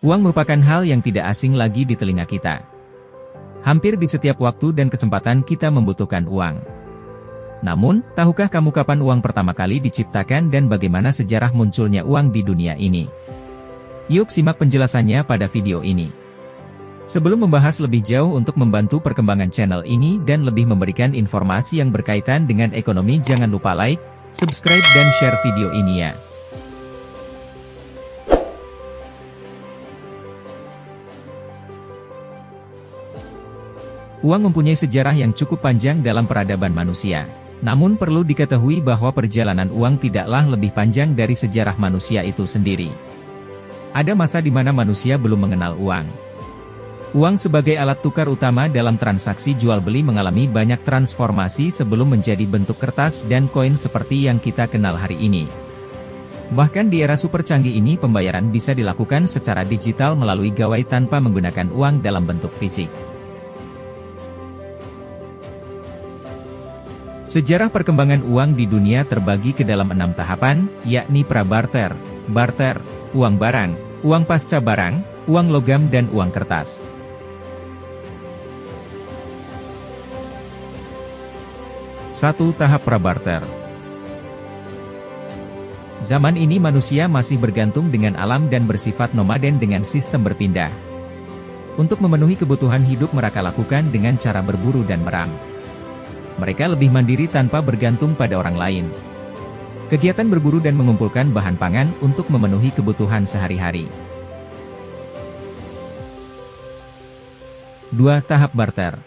Uang merupakan hal yang tidak asing lagi di telinga kita. Hampir di setiap waktu dan kesempatan kita membutuhkan uang. Namun, tahukah kamu kapan uang pertama kali diciptakan dan bagaimana sejarah munculnya uang di dunia ini? Yuk simak penjelasannya pada video ini. Sebelum membahas lebih jauh untuk membantu perkembangan channel ini dan lebih memberikan informasi yang berkaitan dengan ekonomi, jangan lupa like, subscribe dan share video ini ya. Uang mempunyai sejarah yang cukup panjang dalam peradaban manusia. Namun perlu diketahui bahwa perjalanan uang tidaklah lebih panjang dari sejarah manusia itu sendiri. Ada masa di mana manusia belum mengenal uang. Uang sebagai alat tukar utama dalam transaksi jual-beli mengalami banyak transformasi sebelum menjadi bentuk kertas dan koin seperti yang kita kenal hari ini. Bahkan di era super canggih ini pembayaran bisa dilakukan secara digital melalui gawai tanpa menggunakan uang dalam bentuk fisik. Sejarah perkembangan uang di dunia terbagi ke dalam 6 tahapan, yakni pra-barter, barter, uang barang, uang pasca barang, uang logam dan uang kertas. Satu, tahap pra-barter. Zaman ini manusia masih bergantung dengan alam dan bersifat nomaden dengan sistem berpindah. Untuk memenuhi kebutuhan hidup mereka lakukan dengan cara berburu dan meram. Mereka lebih mandiri tanpa bergantung pada orang lain. Kegiatan berburu dan mengumpulkan bahan pangan untuk memenuhi kebutuhan sehari-hari. 2. Tahap barter.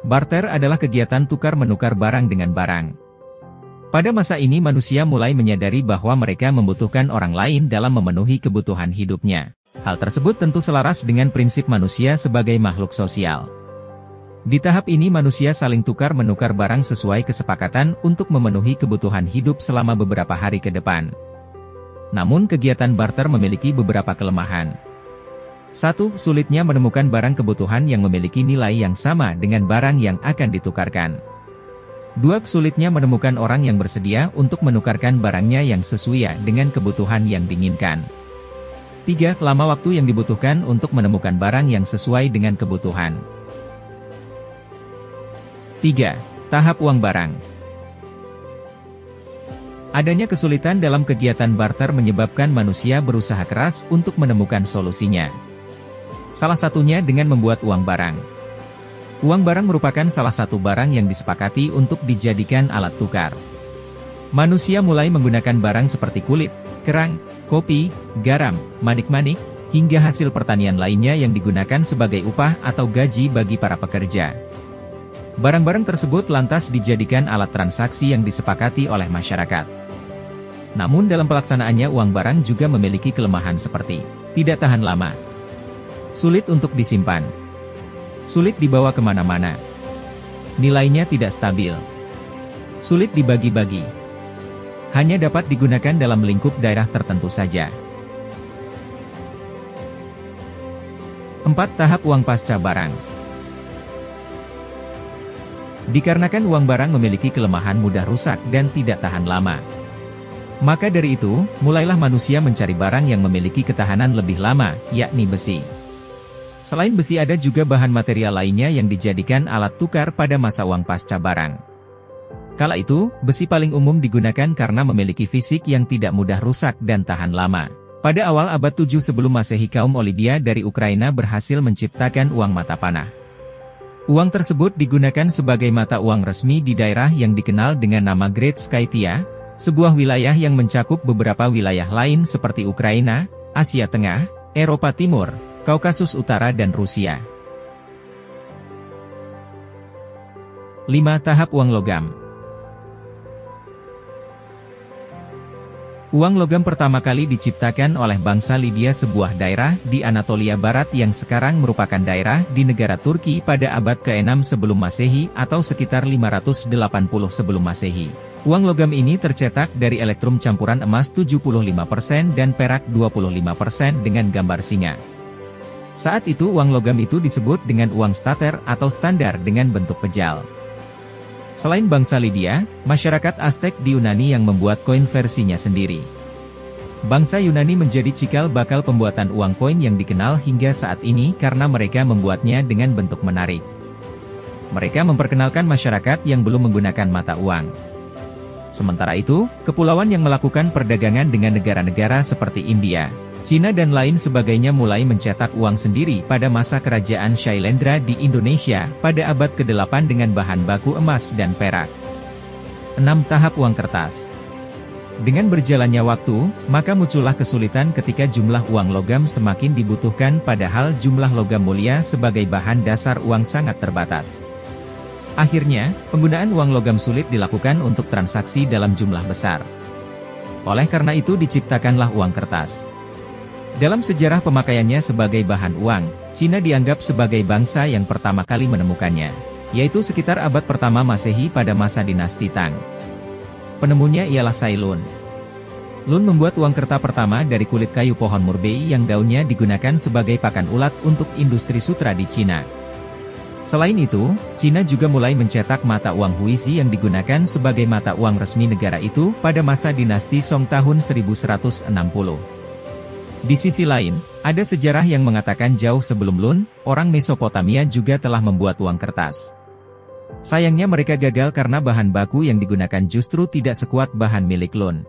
Barter adalah kegiatan tukar-menukar barang dengan barang. Pada masa ini manusia mulai menyadari bahwa mereka membutuhkan orang lain dalam memenuhi kebutuhan hidupnya. Hal tersebut tentu selaras dengan prinsip manusia sebagai makhluk sosial. Di tahap ini manusia saling tukar-menukar barang sesuai kesepakatan untuk memenuhi kebutuhan hidup selama beberapa hari ke depan. Namun kegiatan barter memiliki beberapa kelemahan. 1. Sulitnya menemukan barang kebutuhan yang memiliki nilai yang sama dengan barang yang akan ditukarkan. 2. Sulitnya menemukan orang yang bersedia untuk menukarkan barangnya yang sesuai dengan kebutuhan yang diinginkan. 3. Lama waktu yang dibutuhkan untuk menemukan barang yang sesuai dengan kebutuhan. 3. Tahap uang barang. Adanya kesulitan dalam kegiatan barter menyebabkan manusia berusaha keras untuk menemukan solusinya. Salah satunya dengan membuat uang barang. Uang barang merupakan salah satu barang yang disepakati untuk dijadikan alat tukar. Manusia mulai menggunakan barang seperti kulit, kerang, kopi, garam, manik-manik, hingga hasil pertanian lainnya yang digunakan sebagai upah atau gaji bagi para pekerja. Barang-barang tersebut lantas dijadikan alat transaksi yang disepakati oleh masyarakat. Namun dalam pelaksanaannya uang barang juga memiliki kelemahan seperti tidak tahan lama, sulit untuk disimpan, sulit dibawa kemana-mana, nilainya tidak stabil, sulit dibagi-bagi, hanya dapat digunakan dalam lingkup daerah tertentu saja. 4. Tahap uang pasca barang. Dikarenakan uang barang memiliki kelemahan mudah rusak dan tidak tahan lama. Maka dari itu, mulailah manusia mencari barang yang memiliki ketahanan lebih lama, yakni besi. Selain besi ada juga bahan material lainnya yang dijadikan alat tukar pada masa uang pasca barang. Kala itu, besi paling umum digunakan karena memiliki fisik yang tidak mudah rusak dan tahan lama. Pada awal abad 7 sebelum Masehi kaum Olimpia dari Ukraina berhasil menciptakan uang mata panah. Uang tersebut digunakan sebagai mata uang resmi di daerah yang dikenal dengan nama Great Skytia, sebuah wilayah yang mencakup beberapa wilayah lain seperti Ukraina, Asia Tengah, Eropa Timur, Kaukasus Utara dan Rusia. 5. Tahap uang logam. Uang logam pertama kali diciptakan oleh bangsa Lydia, sebuah daerah di Anatolia Barat yang sekarang merupakan daerah di negara Turki pada abad ke-6 sebelum Masehi atau sekitar 580 sebelum Masehi. Uang logam ini tercetak dari elektrum campuran emas 75% dan perak 25% dengan gambar singa. Saat itu uang logam itu disebut dengan uang stater atau standar dengan bentuk pejal. Selain bangsa Lydia, masyarakat Aztec di Yunani yang membuat koin versinya sendiri. Bangsa Yunani menjadi cikal bakal pembuatan uang koin yang dikenal hingga saat ini karena mereka membuatnya dengan bentuk menarik. Mereka memperkenalkan masyarakat yang belum menggunakan mata uang. Sementara itu, kepulauan yang melakukan perdagangan dengan negara-negara seperti India, Cina dan lain sebagainya mulai mencetak uang sendiri pada masa kerajaan Shailendra di Indonesia pada abad ke-8 dengan bahan baku emas dan perak. 6. Tahap uang kertas. Dengan berjalannya waktu, maka muncullah kesulitan ketika jumlah uang logam semakin dibutuhkan padahal jumlah logam mulia sebagai bahan dasar uang sangat terbatas. Akhirnya, penggunaan uang logam sulit dilakukan untuk transaksi dalam jumlah besar. Oleh karena itu diciptakanlah uang kertas. Dalam sejarah pemakaiannya sebagai bahan uang, Cina dianggap sebagai bangsa yang pertama kali menemukannya, yaitu sekitar abad pertama Masehi pada masa dinasti Tang. Penemunya ialah Cai Lun. Lun membuat uang kertas pertama dari kulit kayu pohon murbei yang daunnya digunakan sebagai pakan ulat untuk industri sutra di Cina. Selain itu, Cina juga mulai mencetak mata uang Huizi yang digunakan sebagai mata uang resmi negara itu pada masa dinasti Song tahun 1160. Di sisi lain, ada sejarah yang mengatakan jauh sebelum Lun, orang Mesopotamia juga telah membuat uang kertas. Sayangnya mereka gagal karena bahan baku yang digunakan justru tidak sekuat bahan milik Lun.